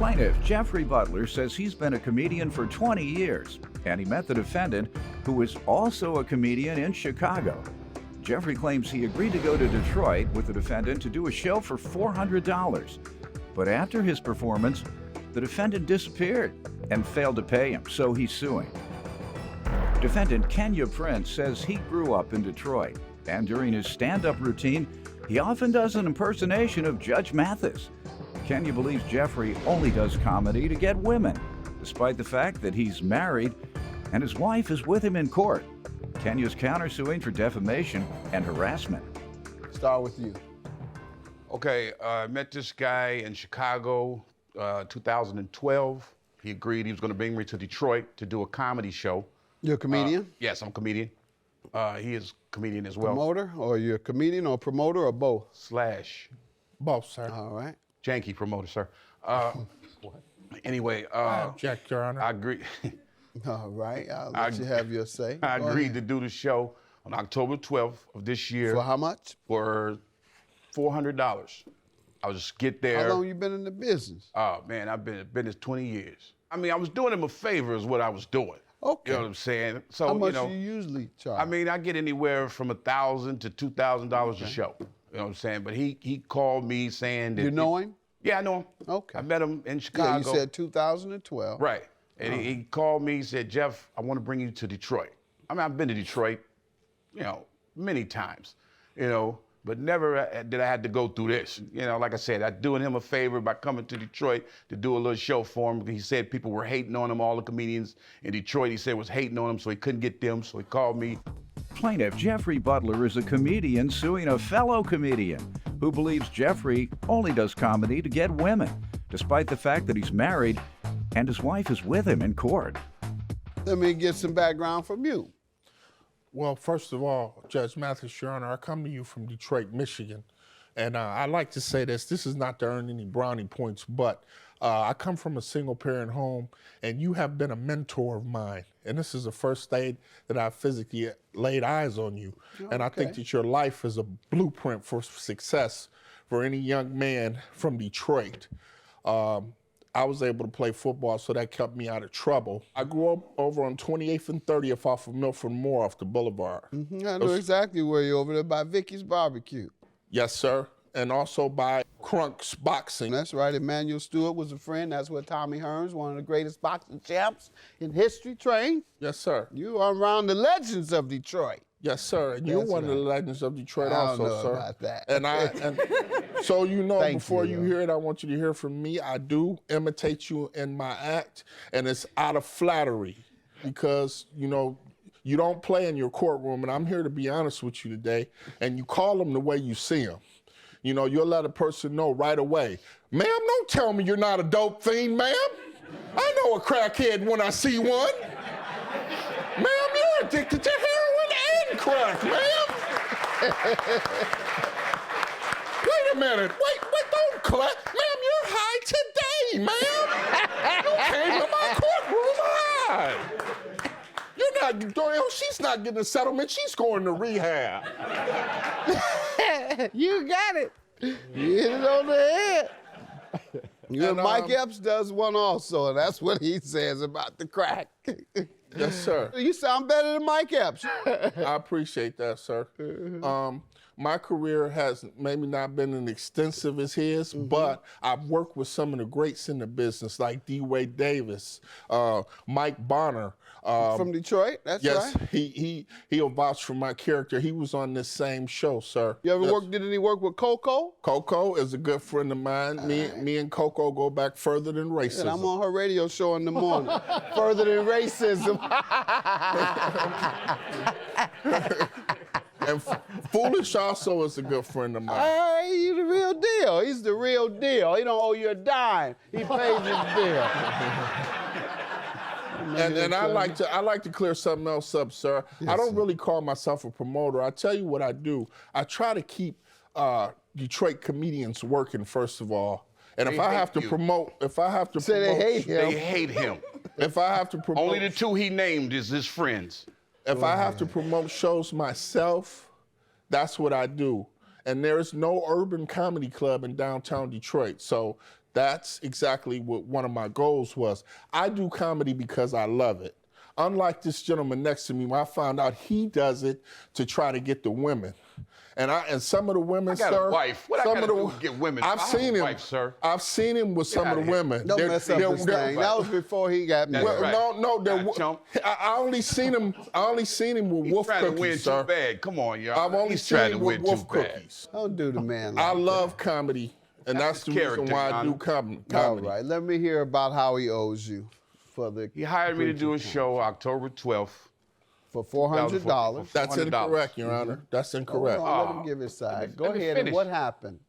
Plaintiff Jeffrey Butler says he's been a comedian for 20 years, and he met the defendant, who is also a comedian, in Chicago. Jeffrey claims he agreed to go to Detroit with the defendant to do a show for $400. But after his performance, the defendant disappeared and failed to pay him, so he's suing. Defendant Kenya Prince says he grew up in Detroit, and during his stand-up routine, he often does an impersonation of Judge Mathis. Kenya believes Jeffrey only does comedy to get women, despite the fact that he's married and his wife is with him in court. Kenya's countersuing for defamation and harassment. Start with you. Okay, I met this guy in Chicago, 2012. He agreed he was going to bring me to Detroit to do a comedy show. You're a comedian? Yes, I'm a comedian. He is a comedian as well. Promoter, or you're a comedian or promoter, or both? Slash. Both, sir. All right. Janky promoter, sir. Anyway, I object, Your Honor. I agree. All right, I'll let you have your say. I agreed to do the show on October 12th of this year. For how much? For $400. I'll just get there. How long you been in the business? Oh, man, I've been in business 20 years. I mean, I was doing him a favor is what I was doing. Okay. You know what I'm saying? So, how much you know, do you usually charge? I mean, I get anywhere from $1,000 to $2,000 a show. You know what I'm saying? But he called me saying that... You know him? Yeah, I know him. Okay. I met him in Chicago. Yeah, you said 2012. Right. And he called me, he said, Jeff, I want to bring you to Detroit. I mean, I've been to Detroit, you know, many times, you know, but never did I have to go through this. You know, like I said, I'm doing him a favor by coming to Detroit to do a little show for him. He said people were hating on him, all the comedians in Detroit, he said was hating on him, so he couldn't get them, so he called me. Plaintiff Jeffrey Butler is a comedian suing a fellow comedian who believes Jeffrey only does comedy to get women, despite the fact that he's married and his wife is with him in court. Let me get some background from you. Well, first of all, Judge Mathis, Your Honor, I come to you from Detroit, Michigan. And I like to say this is not to earn any brownie points, but I come from a single-parent home, and you have been a mentor of mine. And this is the first day that I physically laid eyes on you. Okay. And I think that your life is a blueprint for success for any young man from Detroit. I was able to play football, so that kept me out of trouble. I grew up over on 28th and 30th off of Milford Moore off the boulevard. I know exactly where you're over there, by Vicky's Barbecue. Yes, sir. And also by Crunk's Boxing. That's right, Emmanuel Stewart was a friend. That's where Tommy Hearns, one of the greatest boxing champs in history, trained. Yes, sir. You are around the legends of Detroit. Yes, sir. And you're one of the legends of Detroit also, know sir. About that. And so you know, before you hear it, I want you to hear from me. I do imitate you in my act, and it's out of flattery because, you know, you don't play in your courtroom, and I'm here to be honest with you today, and you call them the way you see them. You know, you'll let a person know right away, ma'am, don't tell me you're not a dope fiend, ma'am. I know a crackhead when I see one. Ma'am, you're addicted to heroin and crack, ma'am. Wait a minute, wait, don't clap. Ma'am, you're high today, ma'am. You came to my courtroom high. You're not doing, she's not getting a settlement, she's going to rehab. You got it. You hit it on the head. And Mike Epps does one also, and that's what he says about the crack. Yes, sir. You sound better than Mike Epps. I appreciate that, sir. My career has maybe not been as extensive as his, but I've worked with some of the greats in the business, like D. Wade Davis, Mike Bonner. From Detroit, that's right. Yes, he'll vouch for my character. He was on this same show, sir. You ever did any work with Coco? Coco is a good friend of mine. Me and Coco go back further than racism. And I'm on her radio show in the morning. Further than racism. And Foolish also is a good friend of mine. He's the real deal. He's the real deal. He don't owe you a dime. He pays his bill. And I like to clear something else up, sir. Yes, I don't really call myself a promoter. I tell you what I do. I try to keep Detroit comedians working, first of all. And if I have to promote, they hate him. They hate him. If I have to promote, only the two he named is his friends. If I have to promote shows myself, that's what I do. And there is no urban comedy club in downtown Detroit. So That's exactly what one of my goals was. I do comedy because I love it. Unlike this gentleman next to me, when I found out he does it to try to get the women. And some of the women, I got sir. a wife. What I some gotta of the, do with get women? I've I have seen a him. wife, sir. I've seen him with some of the women. Don't mess up his thing. That was before he got married. That's right. No, I only seen him. I only seen him with wolf trying to win cookies, sir. too bad. Come on, y'all. I've only He's seen trying him to with win wolf too bad. cookies. Don't do the man like I that. love comedy, and that's the reason character, why I Your do Honor. comedy. All right, let me hear about how he owes you for the. He hired me to do a show October 12th. For $400. That's $400. incorrect, Your Honor. That's incorrect. Hold on, let him give his side. Go let me ahead. And finish. what happened?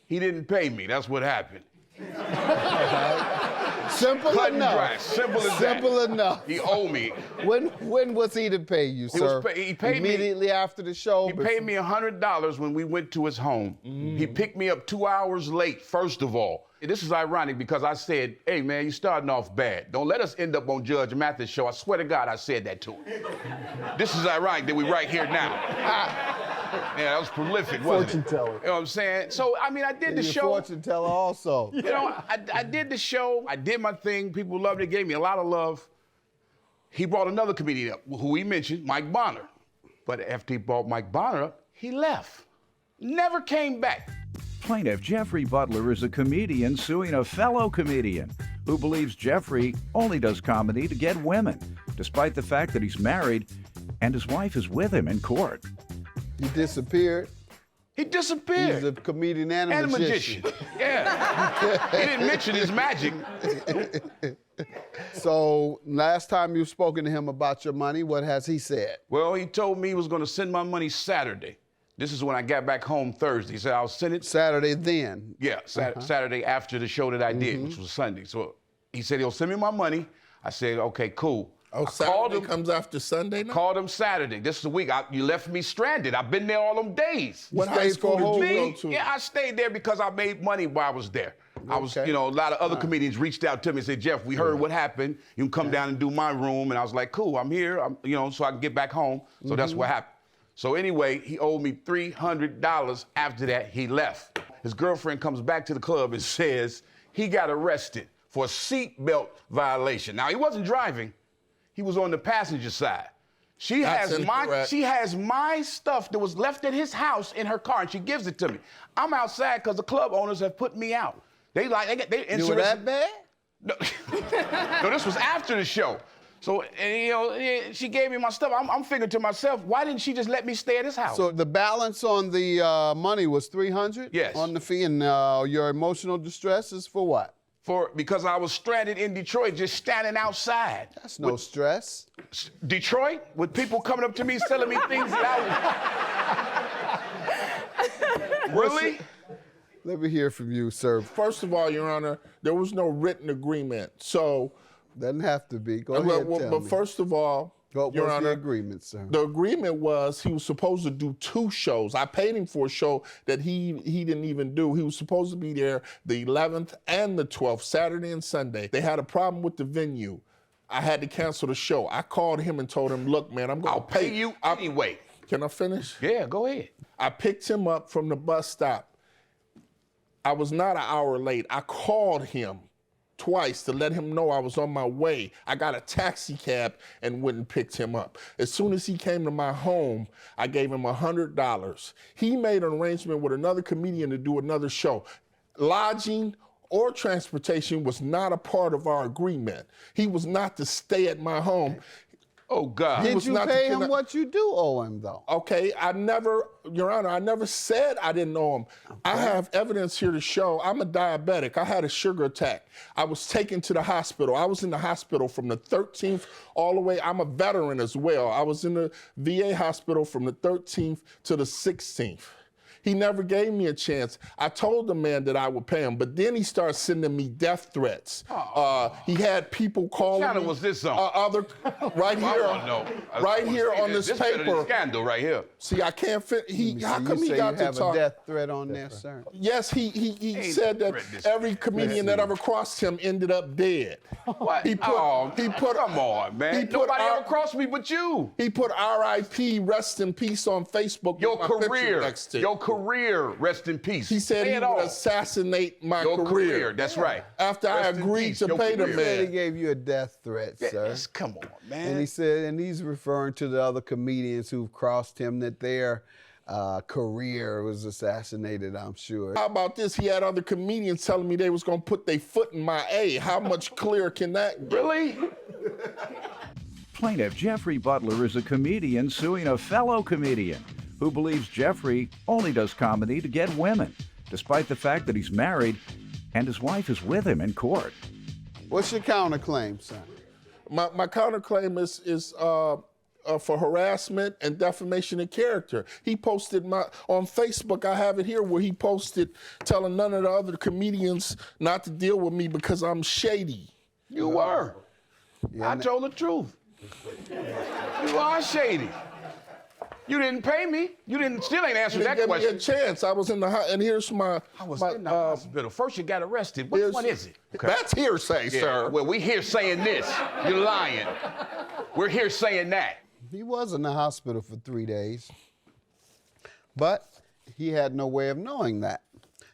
He didn't pay me. That's what happened. Simple Cut and enough. dry. Simple as that. Simple enough. He owed me. When was he to pay you, sir? He paid me- immediately after the show. He paid me $100 when we went to his home. He picked me up 2 hours late, first of all. This is ironic because I said, hey, man, you're starting off bad. Don't let us end up on Judge Mathis' show. I swear to God, I said that to him. This is ironic that we right here now. Yeah, that was prolific, wasn't Fortune it? teller. You know what I'm saying? So, I mean, I did the Your show. fortune teller also. You know, I did the show. I did my thing. People loved it. Gave me a lot of love. He brought another comedian up, who he mentioned, Mike Bonner. But after he brought Mike Bonner up, he left. Never came back. Plaintiff Jeffrey Butler is a comedian suing a fellow comedian who believes Jeffrey only does comedy to get women, despite the fact that he's married and his wife is with him in court. He disappeared. He disappeared. He's a comedian and a And a magician. magician. Yeah. He didn't mention his magic. So last time you've spoken to him about your money, what has he said? Well, he told me he was going to send my money Saturday. This is when I got back home Thursday. He said I'll send it. Saturday then. Yeah, Saturday after the show that I did, which was Sunday. So he said he'll send me my money. I said, okay, cool. Oh, I called Saturday him, comes after Sunday now? called him Saturday. This is the week. You left me stranded. I've been there all them days. What stayed high school for a whole did you go Me? to? Yeah, I stayed there because I made money while I was there. I was, Okay. you know, a lot of other comedians reached out to me and said, Jeff, we heard what happened. You can come down and do my room. And I was like, cool, I'm here, you know, so I can get back home. So that's what happened. So anyway, he owed me $300. After that, he left. His girlfriend comes back to the club and says he got arrested for a seatbelt violation. Now, he wasn't driving. He was on the passenger side. She That's has my stuff that was left at his house in her car, and she gives it to me. I'm outside because the club owners have put me out. They You were that bad? No, no, this was after the show. So, and, you know, she gave me my stuff. I'm figuring to myself, why didn't she just let me stay at his house? So the balance on the money was $300? Yes. On the fee, and your emotional distress is for what? Because I was stranded in Detroit, just standing outside. That's no stress. Detroit, with people coming up to me selling me things that I Really? Let me hear from you, sir. First of all, Your Honor, there was no written agreement. So, Doesn't have to be. Go ahead, tell but me. first of all, What Your was Honor, the agreement, sir? the agreement was he was supposed to do 2 shows. I paid him for a show that he didn't even do. He was supposed to be there the 11th and the 12th, Saturday and Sunday. They had a problem with the venue. I had to cancel the show. I called him and told him, look, man, I'm going I'll to pay you anyway. Can I finish? Yeah, go ahead. I picked him up from the bus stop. I was not an hour late. I called him twice to let him know I was on my way. I got a taxi cab and went and picked him up. As soon as he came to my home, I gave him $100. He made an arrangement with another comedian to do another show. Lodging or transportation was not a part of our agreement. He was not to stay at my home. Oh, God. Did was you not pay to him connect- what you do owe him, though? Okay, Your Honor, I never said I didn't know him. Okay. I have evidence here to show I'm a diabetic. I had a sugar attack. I was taken to the hospital. I was in the hospital from the 13th all the way. I'm a veteran as well. I was in the VA hospital from the 13th to the 16th. He never gave me a chance. I told the man that I would pay him, but then he started sending me death threats. He had people calling me. What channel was this on? Right here, I know. right here on this paper. Scandal right here. See, I can't fit. How come you he say got you to have talk? a death threat on there, sir? Yes, he said that every comedian that ever crossed him ended up dead. What? He put, come on, man. Nobody ever crossed me but you. He put R.I.P. Rest in Peace on Facebook. Your with my picture career. next to it. Your career. career, rest in peace. He said Say he it would all. assassinate my Your career. career, that's right. After I Rest in agreed peace, to your pay the career. He man. gave you a death threat, sir. Yes, come on, man. And he said, and he's referring to the other comedians who've crossed him, that their career was assassinated, I'm sure. How about this? He had other comedians telling me they was gonna put their foot in my A. How much clearer can that get? Really? Plaintiff Jeffrey Butler is a comedian suing a fellow comedian who believes Jeffrey only does comedy to get women, despite the fact that he's married and his wife is with him in court. What's your counterclaim, son? My counterclaim is for harassment and defamation of character. He posted on Facebook, I have it here, where he posted telling none of the other comedians not to deal with me because I'm shady. You were. Yeah, I told the truth. You are shady. You didn't pay me. Still ain't answered that Give me a question. chance. I was in the and here's my. I was in the hospital. First you got arrested. Which one is it? That's hearsay, sir. Well, we here saying this. You're lying. We're here saying that. He was in the hospital for 3 days, but he had no way of knowing that.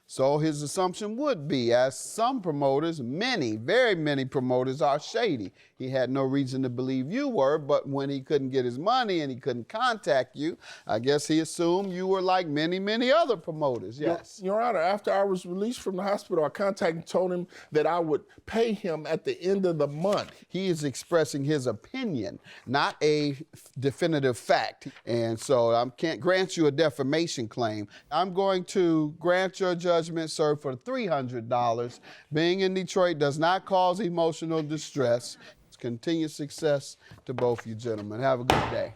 So his assumption would be, as some promoters, many, very many promoters are shady. He had no reason to believe you were, but when he couldn't get his money and he couldn't contact you, I guess he assumed you were like many, many other promoters, yes. Your Honor, after I was released from the hospital, I contacted and told him that I would pay him at the end of the month. He is expressing his opinion, not a definitive fact. And so I can't grant you a defamation claim. I'm going to grant your judgment, sir, for $300. Being in Detroit does not cause emotional distress. Continued success to both you gentlemen. Have a good day.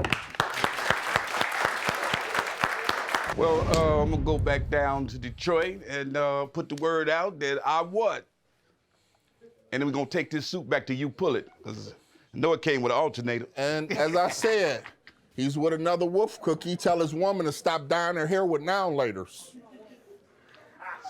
Well, I'm gonna go back down to Detroit and put the word out that I won. And then we're gonna take this suit back to you, pull it, because I know it came with an alternator. And as I said, he's with another wolf cookie. Tell his woman to stop dyeing her hair with now-laters.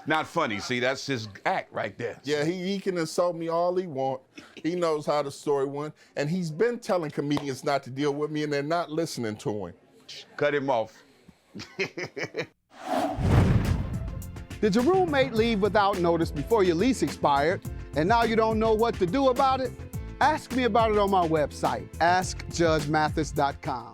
Not funny, see, that's his act right there. Yeah, he can insult me all he want. He knows how the story went. And he's been telling comedians not to deal with me, and they're not listening to him. Cut him off. Did your roommate leave without notice before your lease expired, and now you don't know what to do about it? Ask me about it on my website, askjudgemathis.com.